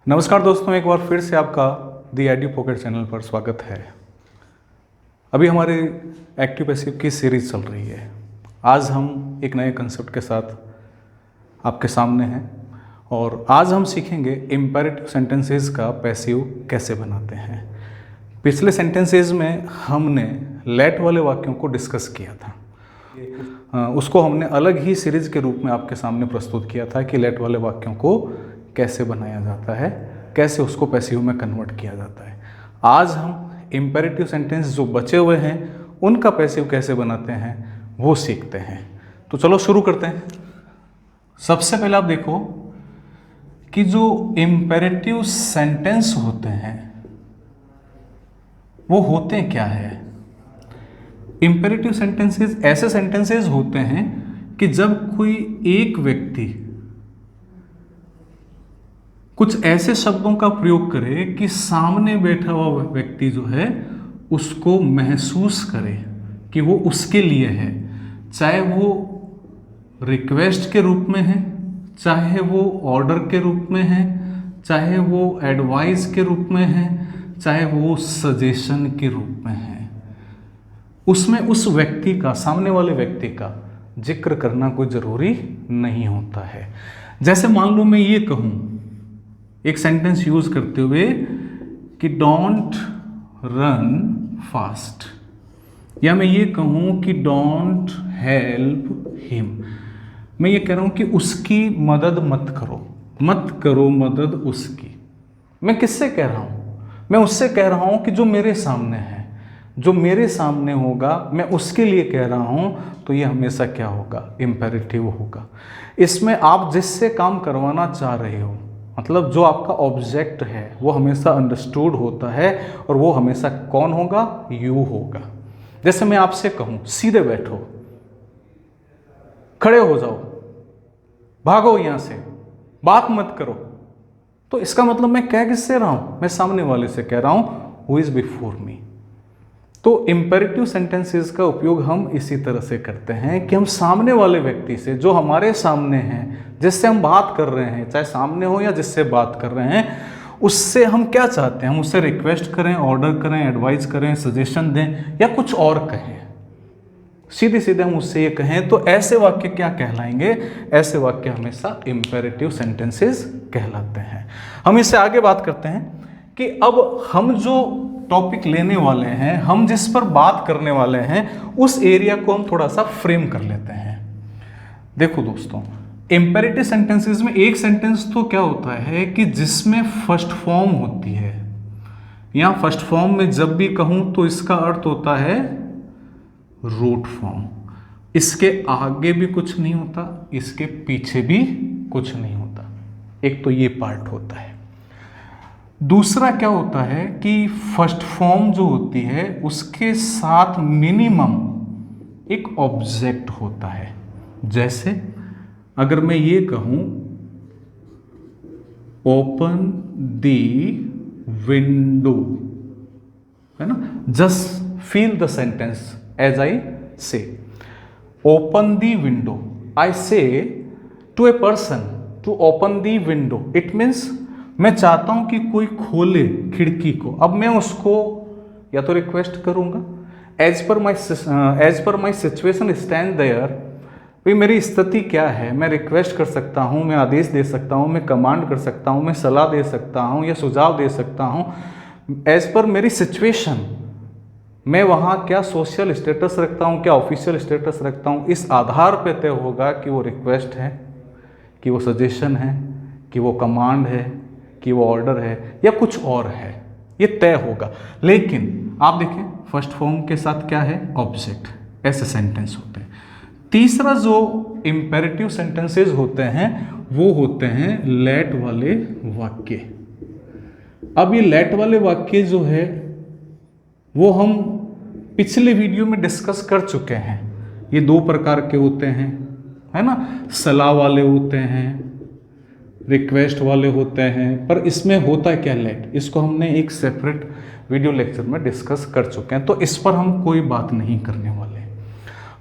नमस्कार दोस्तों, एक बार फिर से आपका दी एडू पॉकेट चैनल पर स्वागत है। अभी हमारी एक्टिव पैसिव की सीरीज चल रही है। आज हम एक नए कंसेप्ट के साथ आपके सामने हैं और आज हम सीखेंगे इम्पेरेटिव सेंटेंसेस का पैसिव कैसे बनाते हैं। पिछले सेंटेंसेस में हमने लेट वाले वाक्यों को डिस्कस किया था। उसको हमने अलग ही सीरीज के रूप में आपके सामने प्रस्तुत किया था कि लेट वाले वाक्यों को कैसे बनाया जाता है, कैसे उसको पैसिव में कन्वर्ट किया जाता है। आज हम इम्पेरेटिव सेंटेंस जो बचे हुए हैं उनका पैसिव कैसे बनाते हैं वो सीखते हैं। तो चलो शुरू करते हैं। सबसे पहले आप देखो कि जो इम्पेरेटिव सेंटेंस होते हैं वो होते क्या है। इम्पेरेटिव सेंटेंसेस ऐसे सेंटेंसेस होते हैं कि जब कोई एक व्यक्ति कुछ ऐसे शब्दों का प्रयोग करे कि सामने बैठा हुआ व्यक्ति जो है उसको महसूस करे कि वो उसके लिए है, चाहे वो रिक्वेस्ट के रूप में है, चाहे वो ऑर्डर के रूप में है, चाहे वो एडवाइस के रूप में है, चाहे वो सजेशन के रूप में है। उसमें उस व्यक्ति का, सामने वाले व्यक्ति का जिक्र करना कोई ज़रूरी नहीं होता है। जैसे मान लो मैं ये कहूँ एक सेंटेंस यूज करते हुए कि डोंट रन फास्ट, या मैं ये कहूँ कि डोंट हेल्प हिम। मैं ये कह रहा हूँ कि उसकी मदद मत करो मदद उसकी। मैं किससे कह रहा हूँ? मैं उससे कह रहा हूँ कि जो मेरे सामने है, जो मेरे सामने होगा, मैं उसके लिए कह रहा हूँ। तो ये हमेशा क्या होगा? इम्पेरेटिव होगा। इसमें आप जिससे काम करवाना चाह रहे हो, मतलब जो आपका ऑब्जेक्ट है, वो हमेशा अंडरस्टूड होता है और वो हमेशा कौन होगा? यू होगा। जैसे मैं आपसे कहूं सीधे बैठो, खड़े हो जाओ, भागो यहां से, बात मत करो, तो इसका मतलब मैं कह किससे रहा हूं? मैं सामने वाले से कह रहा हूं, हु इज बिफोर मी। तो इम्पेरेटिव सेंटेंसेस का उपयोग हम इसी तरह से करते हैं कि हम सामने वाले व्यक्ति से, जो हमारे सामने हैं, जिससे हम बात कर रहे हैं, चाहे सामने हो या जिससे बात कर रहे हैं, उससे हम क्या चाहते हैं? हम उससे रिक्वेस्ट करें, ऑर्डर करें, एडवाइस करें, सजेशन दें या कुछ और कहें। सीधे सीधे हम उससे ये कहें तो ऐसे वाक्य क्या कहलाएंगे? ऐसे वाक्य हमेशा इम्पेरेटिव सेंटेंसेस कहलाते हैं। हम इससे आगे बात करते हैं कि अब हम जो टॉपिक लेने वाले हैं, हम जिस पर बात करने वाले हैं, उस एरिया को हम थोड़ा सा फ्रेम कर लेते हैं। देखो दोस्तों, इम्पेरेटिव सेंटेंसेस में एक सेंटेंस तो क्या होता है कि जिसमें फर्स्ट फॉर्म होती है, या फर्स्ट फॉर्म में जब भी कहूं तो इसका अर्थ होता है रूट फॉर्म। इसके आगे भी कुछ नहीं होता, इसके पीछे भी कुछ नहीं होता। एक तो ये पार्ट होता है। दूसरा क्या होता है कि फर्स्ट फॉर्म जो होती है उसके साथ मिनिमम एक ऑब्जेक्ट होता है। जैसे अगर मैं ये कहूं ओपन दी विंडो, है ना, just feel the sentence as I say open the window. I say to a person to open the window, it means मैं चाहता हूं कि कोई खोले खिड़की को। अब मैं उसको या तो रिक्वेस्ट करूंगा, as per my situation stand there, भाई मेरी स्थिति क्या है, मैं रिक्वेस्ट कर सकता हूं, मैं आदेश दे सकता हूं, मैं कमांड कर सकता हूं, मैं सलाह दे सकता हूं या सुझाव दे सकता हूं। एज पर मेरी सिचुएशन, मैं वहां क्या सोशल स्टेटस रखता हूं, क्या ऑफिशियल स्टेटस रखता हूं, इस आधार पर तय होगा कि वो रिक्वेस्ट है, कि वो सजेशन है, कि वो कमांड है, कि वो ऑर्डर है या कुछ और है। ये तय होगा। लेकिन आप देखें फर्स्ट फॉर्म के साथ क्या है? ऑब्जेक्ट। ऐसे सेंटेंस होते हैं। तीसरा जो इम्पेरेटिव सेंटेंसेस होते हैं वो होते हैं लेट वाले वाक्य। अब ये लेट वाले वाक्य जो है वो हम पिछले वीडियो में डिस्कस कर चुके हैं। ये दो प्रकार के होते हैं, है ना, सलाह वाले होते हैं, रिक्वेस्ट वाले होते हैं। पर इसमें होता क्या लेट, इसको हमने एक सेपरेट वीडियो लेक्चर में डिस्कस कर चुके हैं, तो इस पर हम कोई बात नहीं करने वाले।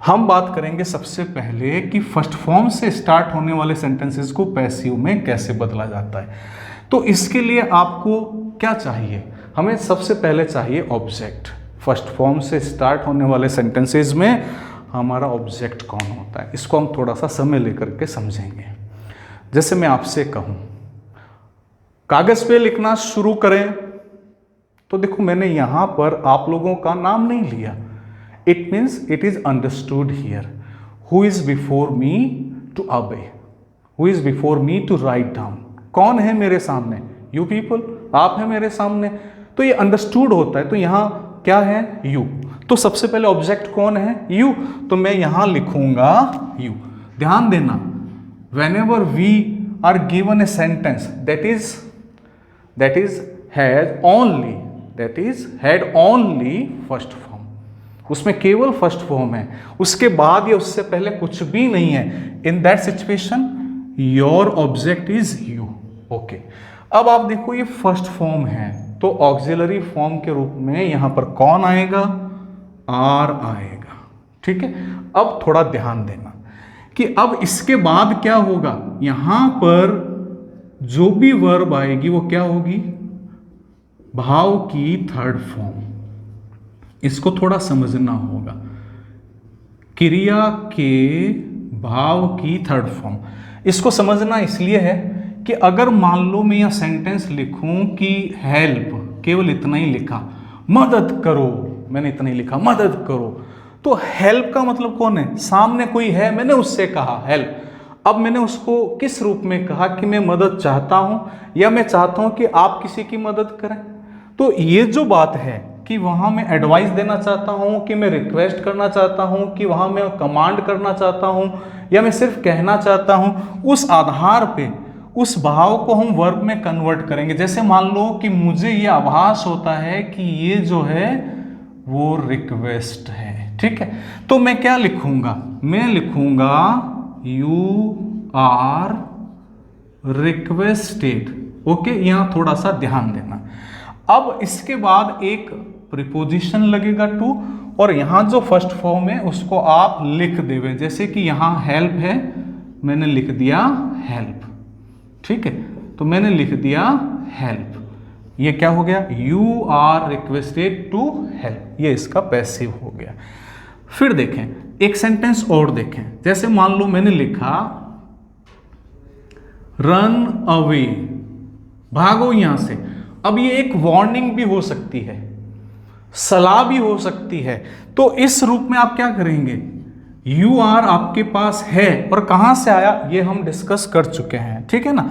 हम बात करेंगे सबसे पहले कि फर्स्ट फॉर्म से स्टार्ट होने वाले सेंटेंसेस को पैसिव में कैसे बदला जाता है। तो इसके लिए आपको क्या चाहिए, हमें सबसे पहले चाहिए ऑब्जेक्ट। फर्स्ट फॉर्म से स्टार्ट होने वाले सेंटेंसेस में हमारा ऑब्जेक्ट कौन होता है, इसको हम थोड़ा सा समय लेकर के समझेंगे। जैसे मैं आपसे कहूँ कागज पे लिखना शुरू करें, तो देखो मैंने यहां पर आप लोगों का नाम नहीं लिया। It means it is understood here who is before me to obey, who is before me to write down. कौन है मेरे सामने, यू पीपल, आप हैं मेरे सामने, तो ये अंडरस्टूड होता है। तो यहां क्या है, यू। तो सबसे पहले ऑब्जेक्ट कौन है, यू, तो मैं यहां लिखूंगा यू। ध्यान देना, whenever we are given a sentence that is had only first form, उसमें केवल फर्स्ट फॉर्म है, उसके बाद या उससे पहले कुछ भी नहीं है, in that situation your object is you. Okay, अब आप देखो ये फर्स्ट फॉर्म है, तो ऑक्सिलरी फॉर्म के रूप में यहां पर कौन आएगा, आर आएगा। ठीक है, अब थोड़ा ध्यान देना कि अब इसके बाद क्या होगा, यहां पर जो भी वर्ब आएगी वो क्या होगी, भाव की थर्ड फॉर्म। इसको थोड़ा समझना होगा, क्रिया के भाव की थर्ड फॉर्म। इसको समझना इसलिए है कि अगर मान लो मैं यह सेंटेंस लिखूं कि हेल्प, केवल इतना ही लिखा, मदद करो, मैंने इतना ही लिखा मदद करो, तो हेल्प का मतलब कौन है, सामने कोई है, मैंने उससे कहा हेल्प। अब मैंने उसको किस रूप में कहा कि मैं मदद चाहता हूं या मैं चाहता हूं कि आप किसी की मदद करें। तो ये जो बात है कि वहां मैं एडवाइस देना चाहता हूं, कि मैं रिक्वेस्ट करना चाहता हूं, कि वहां मैं कमांड करना चाहता हूं, या मैं सिर्फ कहना चाहता हूं, उस आधार पे उस भाव को हम वर्ब में कन्वर्ट करेंगे। जैसे मान लो कि मुझे ये आभास होता है कि ये जो है वो रिक्वेस्ट है। ठीक है, तो मैं क्या लिखूंगा, मैं लिखूंगा यू आर रिक्वेस्टेड। ओके, यहां थोड़ा सा ध्यान देना। अब इसके बाद एक प्रीपोजिशन लगेगा टू, और यहां जो फर्स्ट फॉर्म है उसको आप लिख देवे। जैसे कि यहां हेल्प है, मैंने लिख दिया हेल्प। ठीक है, तो मैंने लिख दिया हेल्प, ये क्या हो गया, you are requested to help, ये इसका पैसिव हो गया। फिर देखें एक सेंटेंस और देखें, जैसे मान लो मैंने लिखा रन अवे, भागो यहां से। अब ये एक वार्निंग भी हो सकती है, सलाह भी हो सकती है। तो इस रूप में आप क्या करेंगे, यू आर आपके पास है और कहां से आया ये हम डिस्कस कर चुके हैं। ठीक है ना,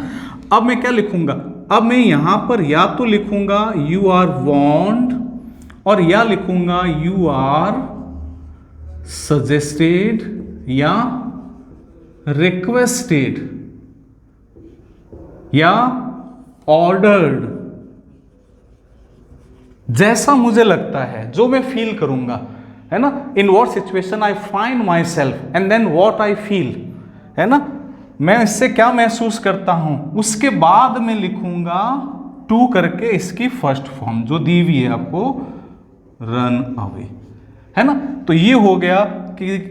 अब मैं क्या लिखूंगा, अब मैं यहां पर या तो लिखूंगा यू आर वार्न्ड, और या लिखूंगा यू आर सजेस्टेड या रिक्वेस्टेड या ऑर्डर्ड, जैसा मुझे लगता है, जो मैं फील करूंगा, है ना, in what situation I find myself and then what I feel, है ना, मैं इससे क्या महसूस करता हूं, उसके बाद मैं लिखूंगा टू करके इसकी फर्स्ट फॉर्म जो दी हुई है आपको, रन अवे, है ना। तो ये हो गया कि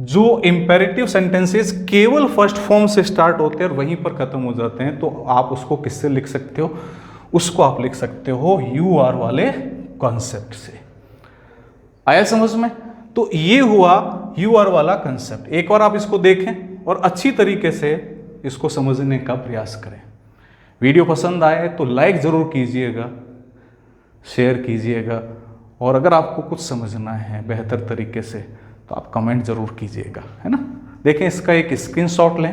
जो इंपेरेटिव सेंटेंसेस केवल फर्स्ट फॉर्म से स्टार्ट होते हैं और वहीं पर खत्म हो जाते हैं, तो आप उसको किससे लिख सकते हो, उसको आप लिख सकते हो यू आर वाले कॉन्सेप्ट से। आया समझ में, तो ये हुआ यू आर वाला कंसेप्ट। एक बार आप इसको देखें और अच्छी तरीके से इसको समझने का प्रयास करें। वीडियो पसंद आए तो लाइक ज़रूर कीजिएगा, शेयर कीजिएगा, और अगर आपको कुछ समझना है बेहतर तरीके से तो आप कमेंट ज़रूर कीजिएगा, है ना। देखें इसका एक स्क्रीनशॉट लें।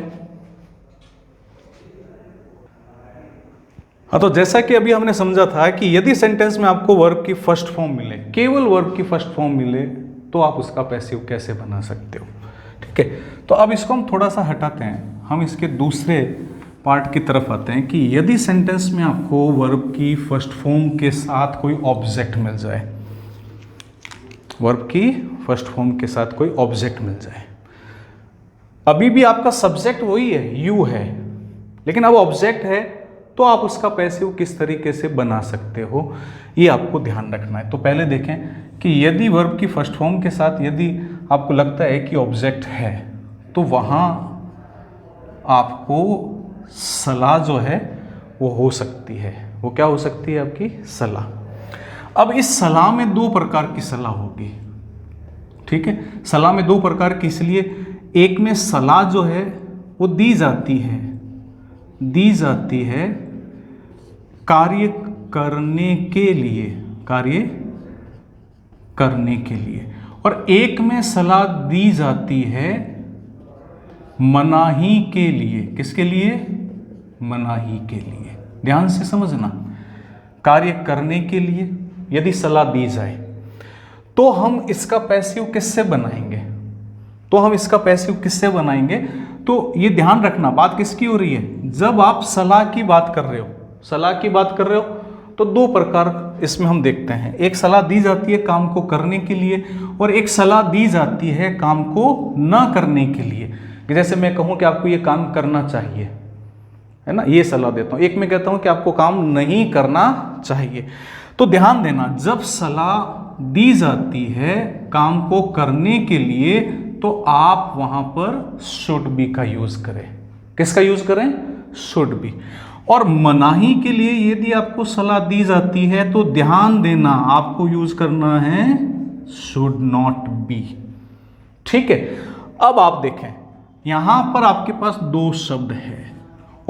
हाँ, तो जैसा कि अभी हमने समझा था कि यदि सेंटेंस में आपको वर्ब की फर्स्ट फॉर्म मिले, केवल वर्ब की फर्स्ट फॉर्म मिले, तो आप उसका पैसिव कैसे बना सकते हो। ठीक है, तो अब इसको हम थोड़ा सा हटाते हैं, हम इसके दूसरे पार्ट की तरफ आते हैं कि यदि सेंटेंस में आपको वर्ब की फर्स्ट फॉर्म के साथ कोई ऑब्जेक्ट मिल जाए, वर्ब की फर्स्ट फॉर्म के साथ कोई ऑब्जेक्ट मिल जाए, अभी भी आपका सब्जेक्ट वही है, यू है, लेकिन अब ऑब्जेक्ट है, तो आप उसका पैसिव किस तरीके से बना सकते हो, ये आपको ध्यान रखना है। तो पहले देखें कि यदि वर्ब की फर्स्ट फॉर्म के साथ यदि आपको लगता है कि ऑब्जेक्ट है, तो वहाँ आपको सलाह जो है वो हो सकती है। वो क्या हो सकती है? आपकी सलाह। अब इस सलाह में दो प्रकार की सलाह होगी, ठीक है। सलाह में दो प्रकार की, इसलिए एक में सलाह जो है वो दी जाती है कार्य करने के लिए, और एक में सलाह दी जाती है मनाही के लिए। किसके लिए? मनाही के लिए। ध्यान से समझना, कार्य करने के लिए यदि सलाह दी जाए तो हम इसका पैसिव किससे बनाएंगे? तो ये ध्यान रखना, बात किसकी हो रही है? जब आप सलाह की बात कर रहे हो तो दो प्रकार इसमें हम देखते हैं। एक सलाह दी जाती है काम को करने के लिए, और एक सलाह दी जाती है काम को ना करने के लिए। जैसे मैं कहूँ कि आपको ये काम करना चाहिए, है ना, ये सलाह देता हूँ। एक मैं कहता हूँ कि आपको काम नहीं करना चाहिए। तो ध्यान देना, जब सलाह दी जाती है काम को करने के लिए तो आप वहां पर शुड बी का यूज करें। किसका यूज करें? Should be. और मनाही के लिए यदि आपको सलाह दी जाती है तो ध्यान देना, आपको यूज करना है शुड नॉट बी। ठीक है। अब आप देखें, यहां पर आपके पास दो शब्द है,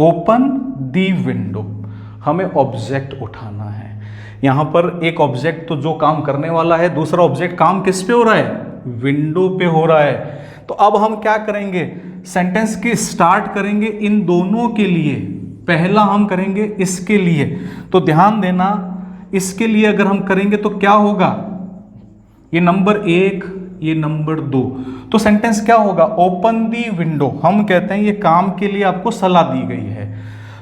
ओपन दी विंडो। हमें ऑब्जेक्ट उठाना है। यहां पर एक ऑब्जेक्ट तो जो काम करने वाला है, दूसरा ऑब्जेक्ट काम किस पे हो रहा है? विंडो पे हो रहा है। तो अब हम क्या करेंगे? सेंटेंस की स्टार्ट करेंगे इन दोनों के लिए। पहला हम करेंगे इसके लिए, तो ध्यान देना, इसके लिए अगर हम करेंगे तो क्या होगा? ये नंबर 1, ये नंबर 2। तो सेंटेंस क्या होगा? Open the window. हम कहते हैं ये काम के लिए आपको सलाह दी गई है।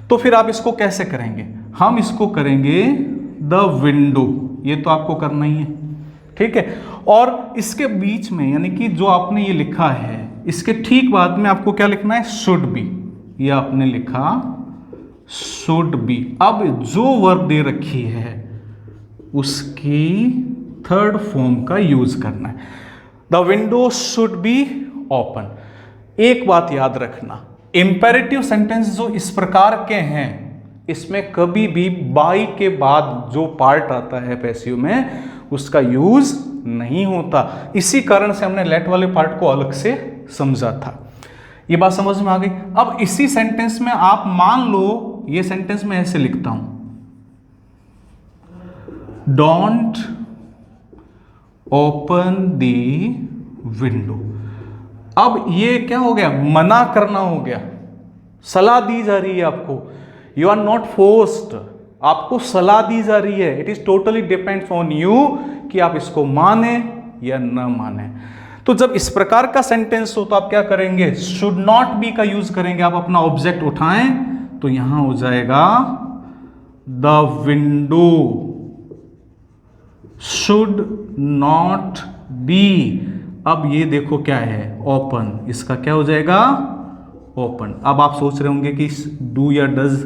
तो फिर आप इसको कैसे करेंगे? हम इसको करेंगे द विंडो। ये तो आपको करना ही है, ठीक है। और इसके बीच में, यानी कि जो आपने ये लिखा है, इसके ठीक बाद में आपको क्या लिखना है? Should be. ये आपने लिखा शुड बी। अब जो वर्ब दे रखी है उसकी थर्ड फॉर्म का यूज करना है। The window should be open. एक बात याद रखना, इंपेरेटिव सेंटेंस जो इस प्रकार के हैं, इसमें कभी भी बाई के बाद जो पार्ट आता है पैसिव में, उसका यूज नहीं होता। इसी कारण से हमने लेट वाले पार्ट को अलग से समझा था। ये बात समझ में आ गई? अब इसी सेंटेंस में आप मान लो, ये सेंटेंस में ऐसे लिखता हूं, डोंट ओपन दी विंडो। अब ये क्या हो गया? मना करना हो गया। सलाह दी जा रही है आपको, यू आर नॉट फोर्स्ड, आपको सलाह दी जा रही है। It is totally depends on you कि आप इसको माने या न माने। तो जब इस प्रकार का सेंटेंस हो तो आप क्या करेंगे? शुड नॉट बी का यूज करेंगे। आप अपना ऑब्जेक्ट उठाएं तो यहां हो जाएगा the window should not be. अब ये देखो क्या है? ओपन। इसका क्या हो जाएगा? ओपन। अब आप सोच रहे होंगे कि डू या डज,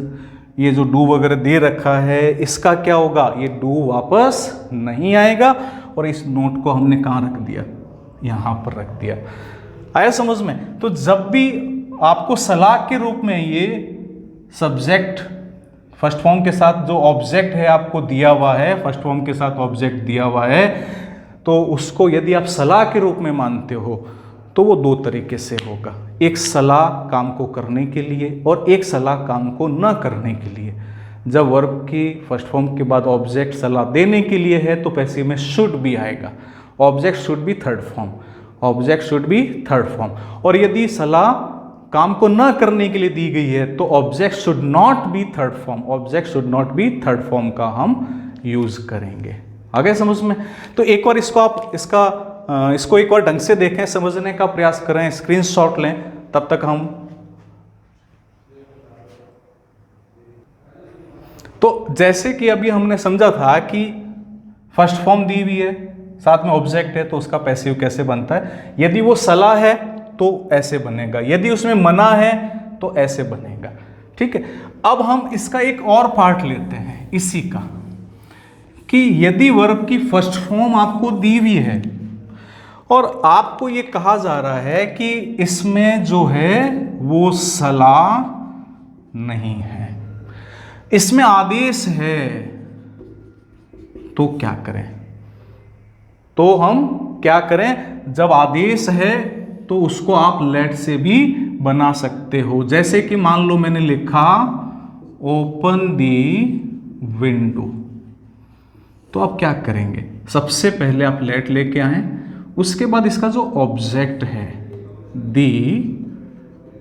ये जो डू वगैरह दे रखा है, इसका क्या होगा? ये डू वापस नहीं आएगा। और इस नोट को हमने कहाँ रख दिया? यहां पर रख दिया। आया समझ में? तो जब भी आपको सलाह के रूप में ये सब्जेक्ट फर्स्ट फॉर्म के साथ जो ऑब्जेक्ट है आपको दिया हुआ है, फर्स्ट फॉर्म के साथ ऑब्जेक्ट दिया हुआ है, तो उसको यदि आप सलाह के रूप में मानते हो तो वो दो तरीके से होगा। एक सलाह काम को करने के लिए और एक सलाह काम को न करने के लिए। जब वर्ब की फर्स्ट फॉर्म के बाद ऑब्जेक्ट सलाह देने के लिए है तो पैसिव में शुड बी आएगा। Object should be third form, object should be third form. और यदि सलाह काम को न करने के लिए दी गई है तो object should not be third form, object should not be third form का हम यूज करेंगे। आ गए समझ में? तो एक बार इसको आप इसको एक बार ढंग से देखें, समझने का प्रयास करें, स्क्रीनशॉट लें, तब तक हम तो जैसे कि अभी हमने समझा था कि फर्स्ट फॉर्म दी हुई है, साथ में ऑब्जेक्ट है, तो उसका पैसिव कैसे बनता है। यदि वो सलाह है तो ऐसे बनेगा, यदि उसमें मना है तो ऐसे बनेगा। ठीक है। अब हम इसका एक और पार्ट लेते हैं इसी का, कि यदि वर्ब की फर्स्ट फॉर्म आपको दी हुई है और आपको ये कहा जा रहा है कि इसमें जो है वो सलाह नहीं है, इसमें आदेश है तो क्या करें? तो हम क्या करें? जब आदेश है तो उसको आप लेट से भी बना सकते हो। जैसे कि मान लो मैंने लिखा ओपन दी विंडो, तो आप क्या करेंगे? सबसे पहले आप लेट लेके आए, उसके बाद इसका जो ऑब्जेक्ट है दी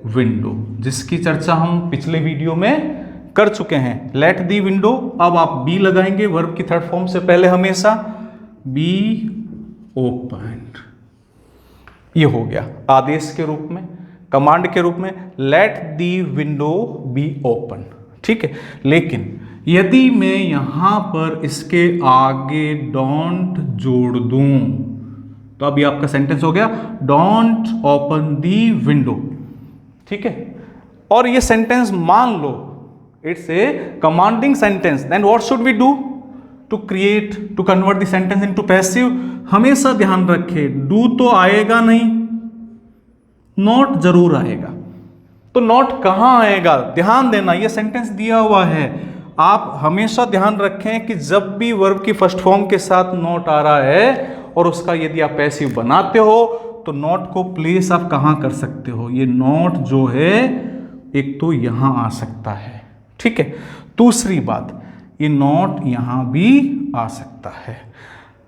विंडो, जिसकी चर्चा हम पिछले वीडियो में कर चुके हैं, लेट दी विंडो। अब आप बी लगाएंगे वर्ब की थर्ड फॉर्म से पहले हमेशा, बी ओपन्ड। ये हो गया आदेश के रूप में, कमांड के रूप में, let the window be open. ठीक है, लेकिन यदि मैं यहां पर इसके आगे डोंट जोड़ दूं तो अभी आपका सेंटेंस हो गया डोंट ओपन दी विंडो। ठीक है, और ये सेंटेंस मान लो it's a commanding sentence, then what should we do to convert the sentence into passive? हमेशा ध्यान रखें, डू तो आएगा नहीं, नॉट जरूर आएगा। तो नॉट कहां आएगा? ध्यान देना, ये सेंटेंस दिया हुआ है, आप हमेशा ध्यान रखें कि जब भी वर्ब की फर्स्ट फॉर्म के साथ नॉट आ रहा है और उसका यदि आप पैसिव बनाते हो तो नॉट को प्लेस आप कहां कर सकते हो? ये नॉट जो है एक तो यहां आ सकता है। ठीक है, दूसरी बात, ये नॉट यहां भी आ सकता है।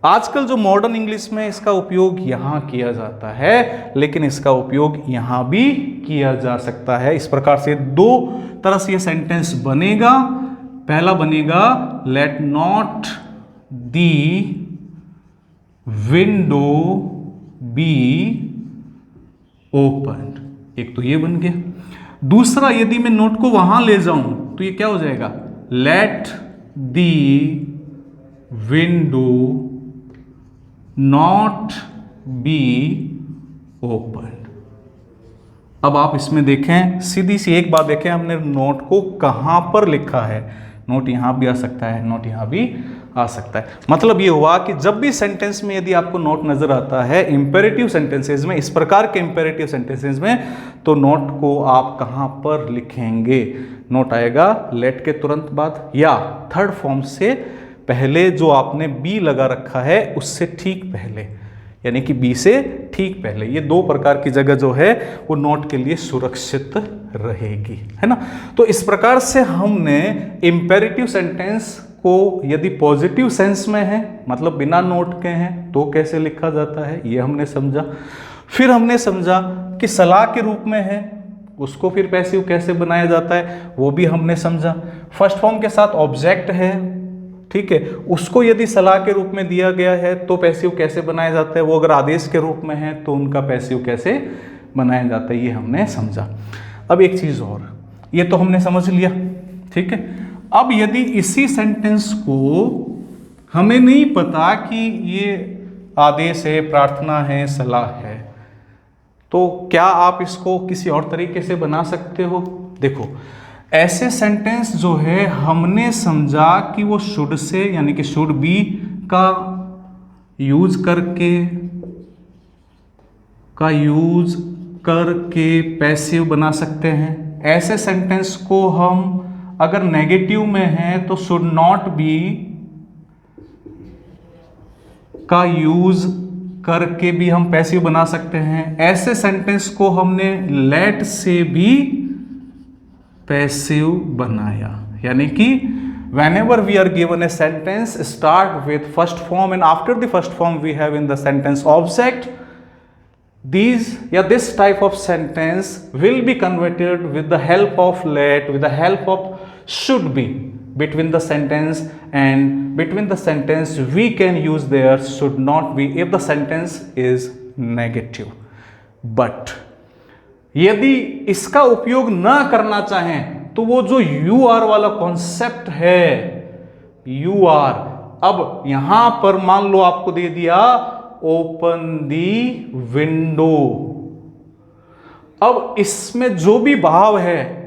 आजकल जो मॉडर्न इंग्लिश में इसका उपयोग यहां किया जाता है, लेकिन इसका उपयोग यहां भी किया जा सकता है। इस प्रकार से दो तरह से ये सेंटेंस बनेगा। पहला बनेगा let not the window be open, एक तो ये बन गया। दूसरा, यदि मैं नोट को वहां ले जाऊं तो ये क्या हो जाएगा? Let the window not be open. अब आप इसमें देखें, सीधी सी एक बात देखें, हमने नोट को कहां पर लिखा है? नोट यहां भी आ सकता है, नोट यहां भी आ सकता है। मतलब ये हुआ कि जब भी सेंटेंस में यदि आपको नोट नजर आता है इंपेरेटिव सेंटेंसेस में, इस प्रकार के इंपेरेटिव सेंटेंसेस में, तो नोट को आप कहां पर लिखेंगे? नोट आएगा लेट के तुरंत बाद या थर्ड फॉर्म से पहले, जो आपने बी लगा रखा है उससे ठीक पहले, यानी कि बी से ठीक पहले। ये दो प्रकार की जगह जो है वो नोट के लिए सुरक्षित रहेगी, है ना। तो इस प्रकार से हमने इंपेरेटिव सेंटेंस को यदि पॉजिटिव सेंस में है, मतलब बिना नोट के हैं, तो कैसे लिखा जाता है ये हमने समझा। फिर हमने समझा कि सलाह के रूप में है, उसको फिर पैसिव कैसे बनाया जाता है वो भी हमने समझा। फर्स्ट फॉर्म के साथ ऑब्जेक्ट है, ठीक है, उसको यदि सलाह के रूप में दिया गया है तो पैसिव कैसे बनाया जाता है, वो अगर आदेश के रूप में है तो उनका पैसिव कैसे बनाया जाता है, ये हमने समझा। अब एक चीज और, ये तो हमने समझ लिया, ठीक है। अब यदि इसी सेंटेंस को हमें नहीं पता कि ये आदेश है, प्रार्थना है, सलाह है, तो क्या आप इसको किसी और तरीके से बना सकते हो? देखो, ऐसे सेंटेंस जो है हमने समझा कि वो शुड से, यानी कि शुड बी का यूज करके पैसिव बना सकते हैं। ऐसे सेंटेंस को हम अगर नेगेटिव में है तो शुड नॉट बी का यूज करके भी हम पैसिव बना सकते हैं। ऐसे सेंटेंस को हमने लेट से भी पैसिव बनाया, यानी कि whenever we are given a sentence start with first form and after the first form we have in the sentence object, this type of sentence will be converted with the help of let, with the help of should be between the sentence, and between the sentence we can use there should not be if the sentence is negative. But यदि इसका उपयोग ना करना चाहें तो वो जो you are वाला कॉन्सेप्ट है, यू आर, अब यहां पर मान लो आपको दे दिया ओपन दी विंडो, अब इसमें जो भी भाव है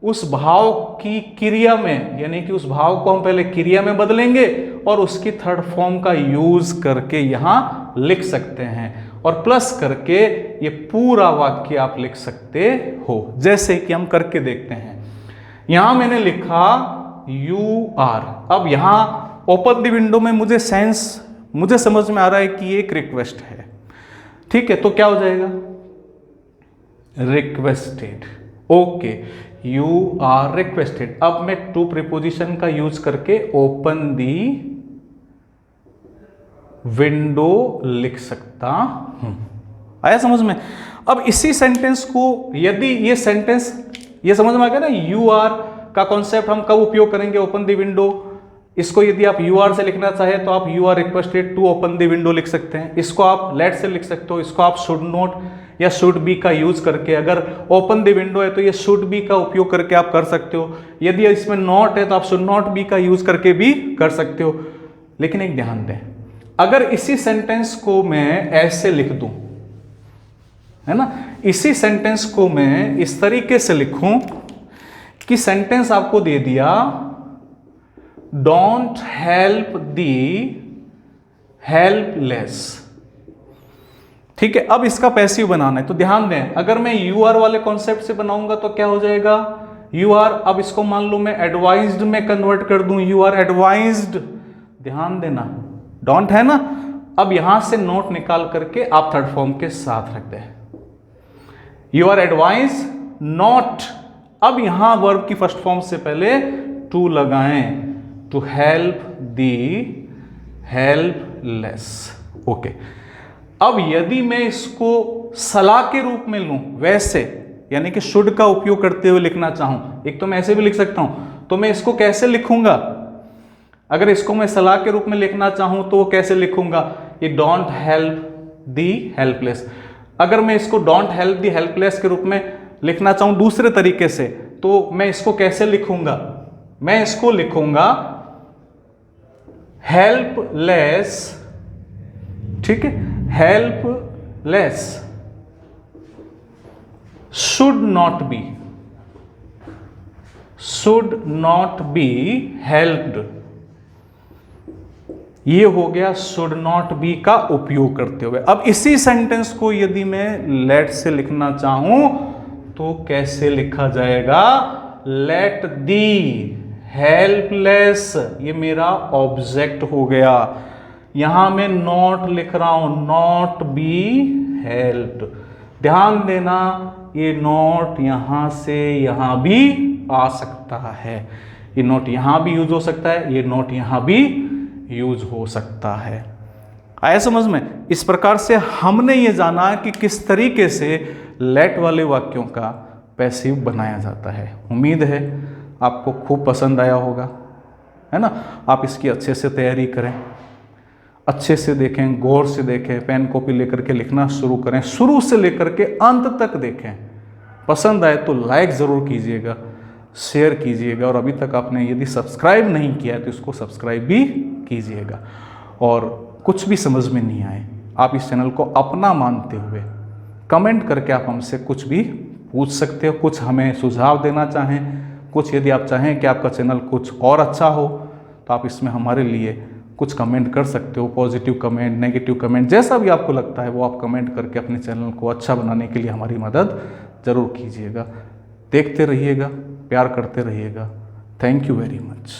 उस भाव की क्रिया में, यानी कि उस भाव को हम पहले क्रिया में बदलेंगे और उसकी थर्ड फॉर्म का यूज करके यहां लिख सकते हैं, और प्लस करके ये पूरा वाक्य आप लिख सकते हो, जैसे कि हम करके देखते हैं। यहां मैंने लिखा यू आर। अब यहां ओपन द विंडो में मुझे समझ में आ रहा है कि ये एक रिक्वेस्ट है, ठीक है, तो क्या हो जाएगा, requested. Okay, you are requested. अब मैं टू प्रीपोजिशन का यूज करके ओपन दी विंडो लिख सकता हूं। आया समझ में? अब इसी सेंटेंस को यदि ये सेंटेंस, ये समझ में आ गया ना, यू आर का कॉन्सेप्ट हम कब उपयोग करेंगे, ओपन दी विंडो। इसको यदि आप यू आर से लिखना चाहे तो आप you are requested to open the window लिख सकते हैं। इसको आप लेट से लिख सकते हो, इसको आप शुड नॉट या शुड बी का यूज करके, अगर ओपन दी विंडो है तो ये शुड बी का उपयोग करके आप कर सकते हो। यदि इसमें नॉट है तो आप शुड नॉट बी का यूज करके भी कर सकते हो। लेकिन एक ध्यान दें, अगर इसी सेंटेंस को मैं ऐसे लिख दूं, है ना, इसी सेंटेंस को मैं इस तरीके से लिखूं कि सेंटेंस आपको दे दिया, डोंट हेल्प दी हेल्पलेस, ठीक है। अब इसका पैसिव बनाना है तो ध्यान दें, अगर मैं यू आर वाले कॉन्सेप्ट से बनाऊंगा तो क्या हो जाएगा, यू आर। अब इसको मान लो मैं एडवाइज्ड में कन्वर्ट कर दूं, यू आर एडवाइज्ड। ध्यान देना, डोंट है ना, अब यहां से नोट निकाल करके आप थर्ड फॉर्म के साथ रख दें, यू आर एडवाइज नॉट। अब यहां वर्ब की फर्स्ट फॉर्म से पहले टू लगाएं, to help the helpless. Okay, अब यदि मैं इसको सलाह के रूप में लूं, वैसे यानी कि शुड का उपयोग करते हुए लिखना चाहूं, एक तो मैं ऐसे भी लिख सकता हूं, तो मैं इसको कैसे लिखूंगा, अगर इसको मैं सलाह के रूप में लिखना चाहूं तो वो कैसे लिखूंगा, ये डोंट हेल्प दी हेल्पलेस। अगर मैं इसको डोंट हेल्प दी हेल्पलेस के रूप में लिखना चाहूं दूसरे तरीके से, तो मैं इसको कैसे लिखूंगा, मैं इसको लिखूंगा हेल्पलेस, ठीक है, helpless should not be helped. ये हो गया शुड नॉट बी का उपयोग करते हुए। अब इसी सेंटेंस को यदि मैं लेट से लिखना चाहूं तो कैसे लिखा जाएगा, लेट दी हेल्पलेस, ये मेरा ऑब्जेक्ट हो गया, यहां मैं नॉट लिख रहा हूं, नॉट बी हेल्प्ड। ध्यान देना, ये नॉट यहां से यहां भी आ सकता है, ये नॉट यहां भी यूज हो सकता है, ये नॉट यहां भी यूज हो सकता है। आया समझ में? इस प्रकार से हमने ये जाना कि किस तरीके से लेट वाले वाक्यों का पैसिव बनाया जाता है। उम्मीद है आपको खूब पसंद आया होगा, है ना। आप इसकी अच्छे से तैयारी करें, अच्छे से देखें, गौर से देखें, पेन कॉपी लेकर के लिखना शुरू करें, शुरू से लेकर के अंत तक देखें। पसंद आए तो लाइक ज़रूर कीजिएगा, शेयर कीजिएगा, और अभी तक आपने यदि सब्सक्राइब नहीं किया है तो इसको सब्सक्राइब भी कीजिएगा। और कुछ भी समझ में नहीं आए, आप इस चैनल को अपना मानते हुए कमेंट करके आप हमसे कुछ भी पूछ सकते हो, कुछ हमें सुझाव देना चाहें, कुछ यदि आप चाहें कि आपका चैनल कुछ और अच्छा हो तो आप इसमें हमारे लिए कुछ कमेंट कर सकते हो, पॉजिटिव कमेंट, नेगेटिव कमेंट, जैसा भी आपको लगता है वो आप कमेंट करके अपने चैनल को अच्छा बनाने के लिए हमारी मदद ज़रूर कीजिएगा। देखते रहिएगा, प्यार करते रहिएगा। Thank you very much.